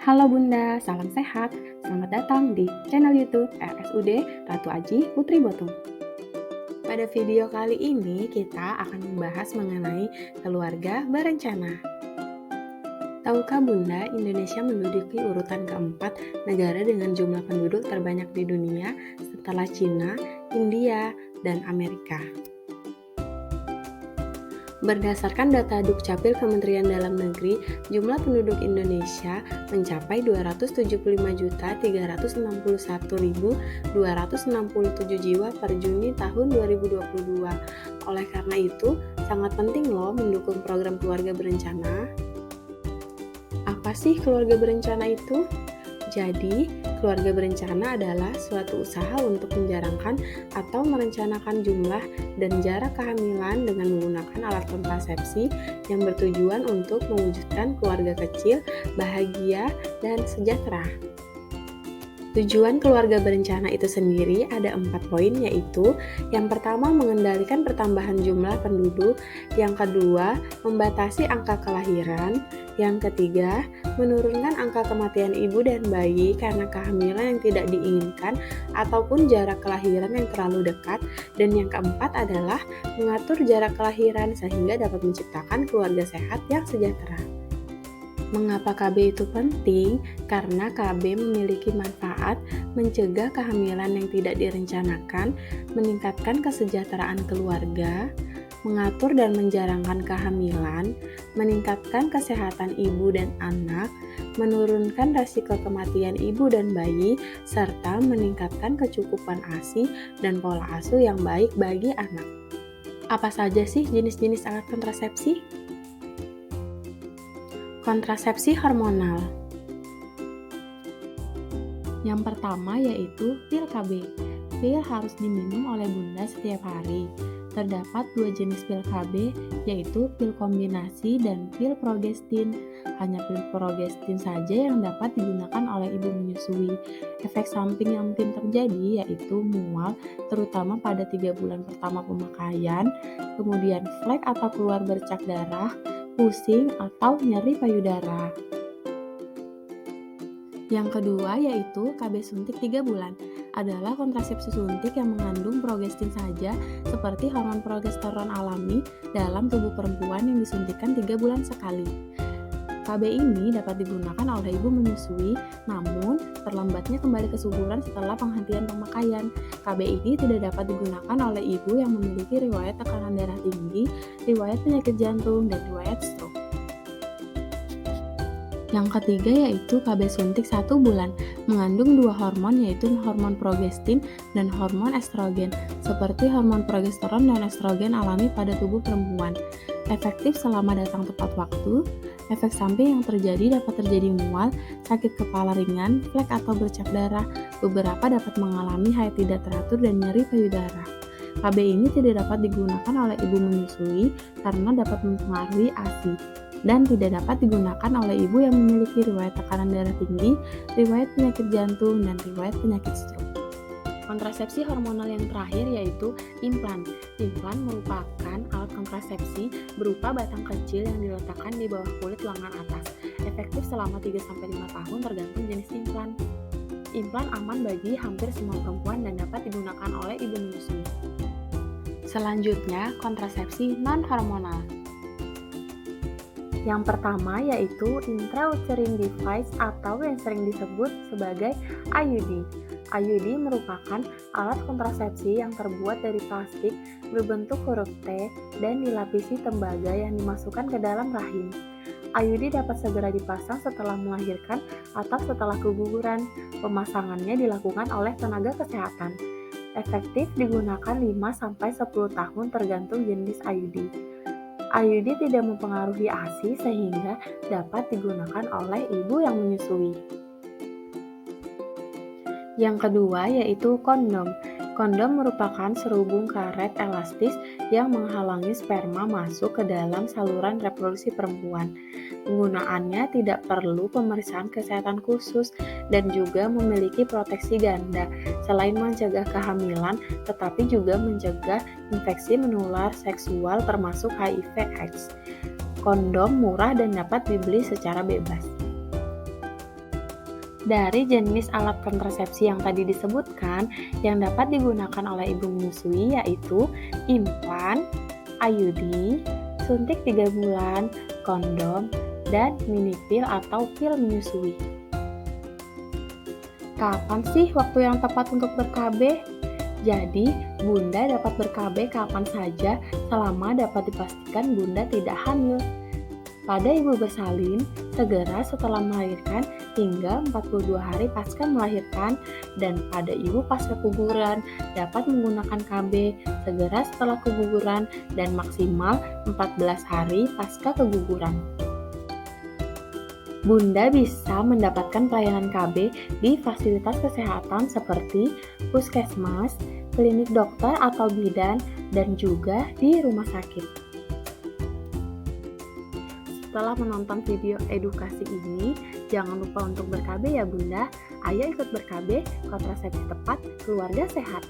Halo Bunda, salam sehat. Selamat datang di channel YouTube RSUD Ratu Aji Putri Botung. Pada video kali ini kita akan membahas mengenai keluarga berencana. Tahukah Bunda, Indonesia menduduki urutan keempat negara dengan jumlah penduduk terbanyak di dunia setelah Cina, India, dan Amerika. Berdasarkan data Dukcapil Kementerian Dalam Negeri, jumlah penduduk Indonesia mencapai 275.361.267 jiwa per Juni tahun 2022. Oleh karena itu, sangat penting loh mendukung program keluarga berencana. Apa sih keluarga berencana itu? Jadi, keluarga berencana adalah suatu usaha untuk menjarangkan atau merencanakan jumlah dan jarak kehamilan dengan menggunakan alat kontrasepsi yang bertujuan untuk mewujudkan keluarga kecil, bahagia, dan sejahtera. Tujuan keluarga berencana itu sendiri ada 4 poin, yaitu yang pertama mengendalikan pertambahan jumlah penduduk, yang kedua membatasi angka kelahiran, yang ketiga menurunkan angka kematian ibu dan bayi karena kehamilan yang tidak diinginkan ataupun jarak kelahiran yang terlalu dekat, dan yang keempat adalah mengatur jarak kelahiran sehingga dapat menciptakan keluarga sehat yang sejahtera. Mengapa KB itu penting? Karena KB memiliki manfaat mencegah kehamilan yang tidak direncanakan, meningkatkan kesejahteraan keluarga, mengatur dan menjarangkan kehamilan, meningkatkan kesehatan ibu dan anak, menurunkan risiko kematian ibu dan bayi, serta meningkatkan kecukupan ASI dan pola asuh yang baik bagi anak. Apa saja sih jenis-jenis alat kontrasepsi? Kontrasepsi hormonal. Yang pertama yaitu pil KB. Pil harus diminum oleh Bunda setiap hari. Terdapat 2 jenis pil KB, yaitu pil kombinasi dan pil progestin. Hanya pil progestin saja yang dapat digunakan oleh ibu menyusui. Efek samping yang mungkin terjadi yaitu mual, terutama pada 3 bulan pertama pemakaian, kemudian flek atau keluar bercak darah, pusing atau nyeri payudara. Yang kedua yaitu KB suntik 3 bulan. Adalah kontrasepsi suntik yang mengandung progestin saja seperti hormon progesteron alami dalam tubuh perempuan yang disuntikkan 3 bulan sekali. KB ini dapat digunakan oleh ibu menyusui, namun terlambatnya kembali kesuburan setelah penghentian pemakaian. KB ini tidak dapat digunakan oleh ibu yang memiliki riwayat tekanan darah tinggi, riwayat penyakit jantung, dan riwayat stroke. Yang ketiga yaitu KB suntik 1 bulan, mengandung 2 hormon yaitu hormon progestin dan hormon estrogen, seperti hormon progesteron dan estrogen alami pada tubuh perempuan. Efektif selama datang tepat waktu. Efek samping yang terjadi dapat terjadi mual, sakit kepala ringan, flek atau bercak darah. Beberapa dapat mengalami haid tidak teratur dan nyeri payudara. KB ini tidak dapat digunakan oleh ibu menyusui karena dapat mempengaruhi ASI, dan tidak dapat digunakan oleh ibu yang memiliki riwayat tekanan darah tinggi, riwayat penyakit jantung, dan riwayat penyakit stroke. Kontrasepsi hormonal yang terakhir yaitu implan. Implan merupakan alat kontrasepsi berupa batang kecil yang diletakkan di bawah kulit lengan atas. Efektif selama 3-5 tahun tergantung jenis implan. Implan aman bagi hampir semua perempuan dan dapat digunakan oleh ibu menyusui. Selanjutnya, kontrasepsi non-hormonal. Yang pertama yaitu intrauterine device atau yang sering disebut sebagai IUD. IUD merupakan alat kontrasepsi yang terbuat dari plastik berbentuk huruf T dan dilapisi tembaga yang dimasukkan ke dalam rahim. IUD dapat segera dipasang setelah melahirkan atau setelah keguguran. Pemasangannya dilakukan oleh tenaga kesehatan. Efektif digunakan 5-10 tahun tergantung jenis IUD. IUD tidak mempengaruhi ASI sehingga dapat digunakan oleh ibu yang menyusui. Yang kedua yaitu kondom. Kondom merupakan serubung karet elastis yang menghalangi sperma masuk ke dalam saluran reproduksi perempuan. Penggunaannya tidak perlu pemeriksaan kesehatan khusus dan juga memiliki proteksi ganda, selain mencegah kehamilan, tetapi juga mencegah infeksi menular seksual termasuk HIV/AIDS. Kondom murah dan dapat dibeli secara bebas. Dari jenis alat kontrasepsi yang tadi disebutkan, yang dapat digunakan oleh ibu menyusui yaitu implan, IUD, suntik 3 bulan, kondom, dan mini pil atau pil menyusui. Kapan sih waktu yang tepat untuk ber-KB? Jadi, Bunda dapat ber-KB kapan saja selama dapat dipastikan Bunda tidak hamil. Pada ibu bersalin, segera setelah melahirkan hingga 42 hari pasca melahirkan, dan pada ibu pasca keguguran dapat menggunakan KB segera setelah keguguran dan maksimal 14 hari pasca keguguran. Bunda bisa mendapatkan pelayanan KB di fasilitas kesehatan seperti puskesmas, klinik dokter atau bidan, dan juga di rumah sakit. Setelah menonton video edukasi ini, jangan lupa untuk ber-KB ya Bunda. Ayo ikut ber-KB, kontrasepsi tepat, keluarga sehat.